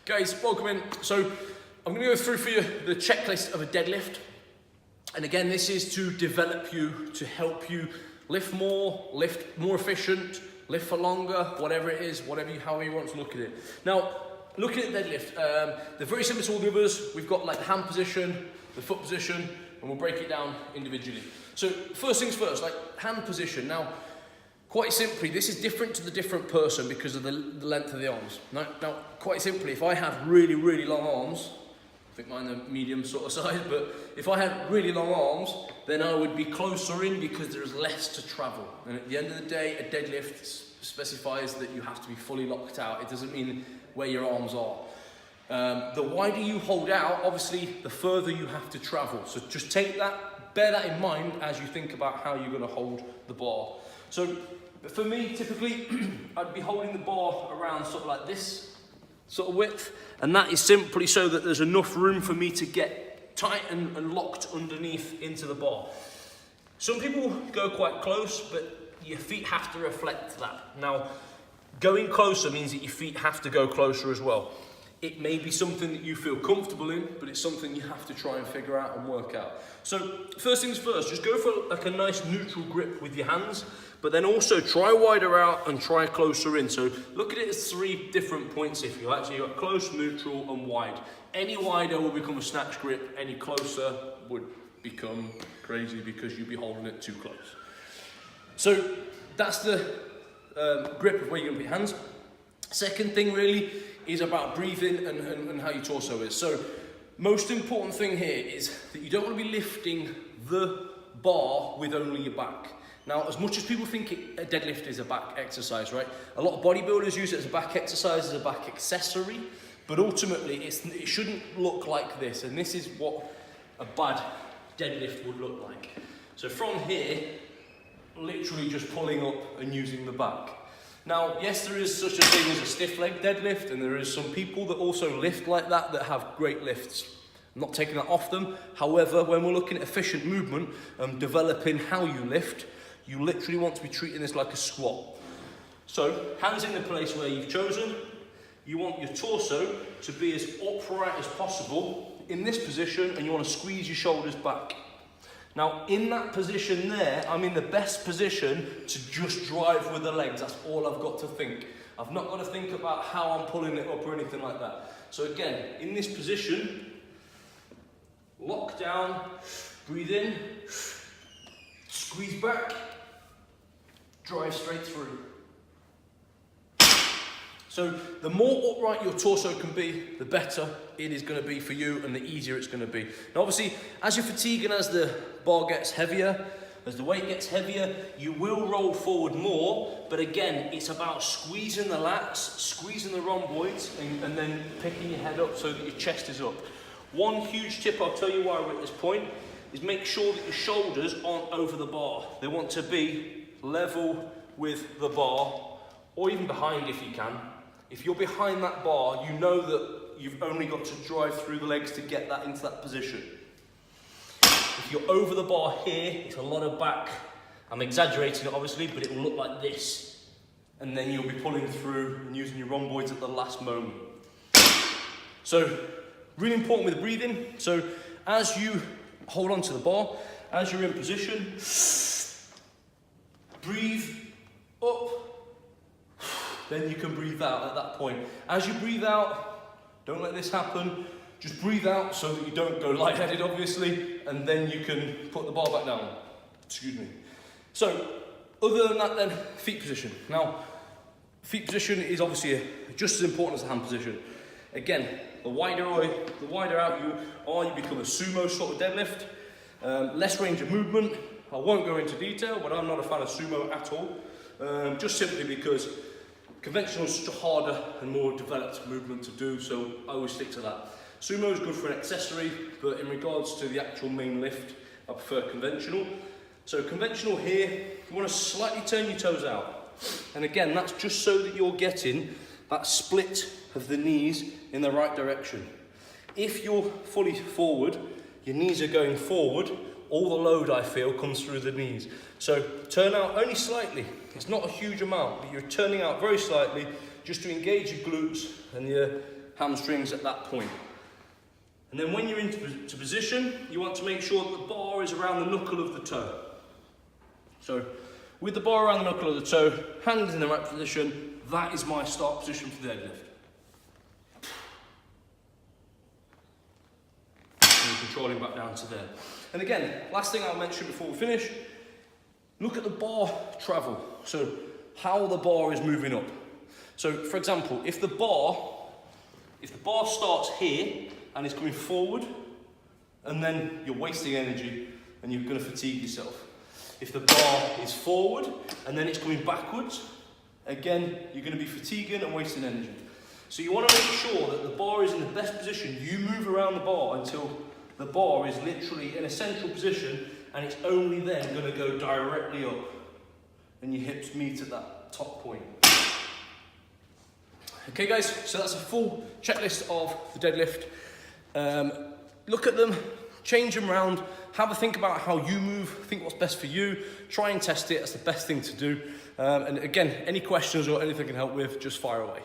Guys, welcome in. So I'm going to go through for you the checklist of a deadlift. And again, this is to develop you, to help you lift more efficient, lift for longer, whatever it is, however you want to look at it. Now, looking at deadlift, they're very similar to all the others. We've got like the hand position, the foot position, and we'll break it down individually. So first things first, like hand position. Now, quite simply, this is different to the different person because of the length of the arms. Now, quite simply, if I had really, really long arms, I think mine are medium sort of size, but if I had really long arms, then I would be closer in because there's less to travel. And at the end of the day, a deadlift specifies that you have to be fully locked out. It doesn't mean where your arms are. The wider you hold out, obviously, the further you have to travel. So just bear that in mind as you think about how you're going to hold the bar. So for me, typically, I'd be holding the bar around sort of like this sort of width, and that is simply so that there's enough room for me to get tight and locked underneath into the bar. Some people go quite close, but your feet have to reflect that. Now, going closer means that your feet have to go closer as well. It may be something that you feel comfortable in, but it's something you have to try and figure out and work out. So first things first, just go for like a nice neutral grip with your hands, but then also try wider out and try closer in. So look at it as 3 different points if you like. So you've got close, neutral and wide. Any wider will become a snatch grip, any closer would become crazy because you'd be holding it too close. So that's the grip of where you're gonna put your hands. Second thing really is about breathing and how your torso is. So most important thing here is that you don't want to be lifting the bar with only your back. Now, as much as people think a deadlift is a back exercise, right? A lot of bodybuilders use it as a back exercise, as a back accessory, but ultimately it shouldn't look like this, and this is what a bad deadlift would look like. So from here, literally just pulling up and using the back. Now, yes, there is such a thing as a stiff leg deadlift, and there is some people that also lift like that have great lifts. I'm not taking that off them. However, when we're looking at efficient movement and developing how you lift, you literally want to be treating this like a squat. So, hands in the place where you've chosen. You want your torso to be as upright as possible in this position, and you want to squeeze your shoulders back. Now, in that position there, I'm in the best position to just drive with the legs. That's all I've got to think. I've not got to think about how I'm pulling it up or anything like that. So again, in this position, lock down, breathe in, squeeze back, drive straight through. So the more upright your torso can be, the better it is going to be for you and the easier it's going to be. Now obviously, as you fatigue and as the bar gets heavier, as the weight gets heavier, you will roll forward more, but again, it's about squeezing the lats, squeezing the rhomboids, and then picking your head up so that your chest is up. One huge tip I'll tell you why we're at this point is make sure that your shoulders aren't over the bar. They want to be level with the bar, or even behind if you can. If you're behind that bar, you know that you've only got to drive through the legs to get that into that position. If you're over the bar here, it's a lot of back. I'm exaggerating it obviously, but it will look like this. And then you'll be pulling through and using your rhomboids at the last moment. So, really important with the breathing. So, as you hold on to the bar, as you're in position, breathe up. Then you can breathe out at that point. As you breathe out, don't let this happen, just breathe out so that you don't go lightheaded obviously, and then you can put the bar back down. Excuse me. So, other than that then, feet position. Now, feet position is obviously just as important as the hand position. Again, the wider out you are, you become a sumo sort of deadlift. Less range of movement. I won't go into detail, but I'm not a fan of sumo at all. Just simply because conventional is such a harder and more developed movement to do, so I always stick to that. Sumo is good for an accessory, but in regards to the actual main lift, I prefer conventional. So conventional here, you want to slightly turn your toes out. And again, that's just so that you're getting that split of the knees in the right direction. If you're fully forward, your knees are going forward, all the load I feel comes through the knees. So turn out only slightly. It's not a huge amount, but you're turning out very slightly just to engage your glutes and your hamstrings at that point. And then when you're into position, you want to make sure that the bar is around the knuckle of the toe. So with the bar around the knuckle of the toe, hands in the right position, that is my start position for the deadlift. And controlling back down to there. And again, last thing I'll mention before we finish, look at the bar travel. So how the bar is moving up. So for example, if the bar starts here and it's coming forward, and then you're wasting energy and you're going to fatigue yourself. If the bar is forward and then it's coming backwards, again, you're going to be fatiguing and wasting energy. So you want to make sure that the bar is in the best position. You move around the bar until the bar is literally in a central position, and it's only then going to go directly up and your hips meet at that top point. Okay guys, so that's a full checklist of the deadlift. Look at them, change them around, have a think about how you move, think what's best for you, try and test it, that's the best thing to do. And again, any questions or anything I can help with, just fire away.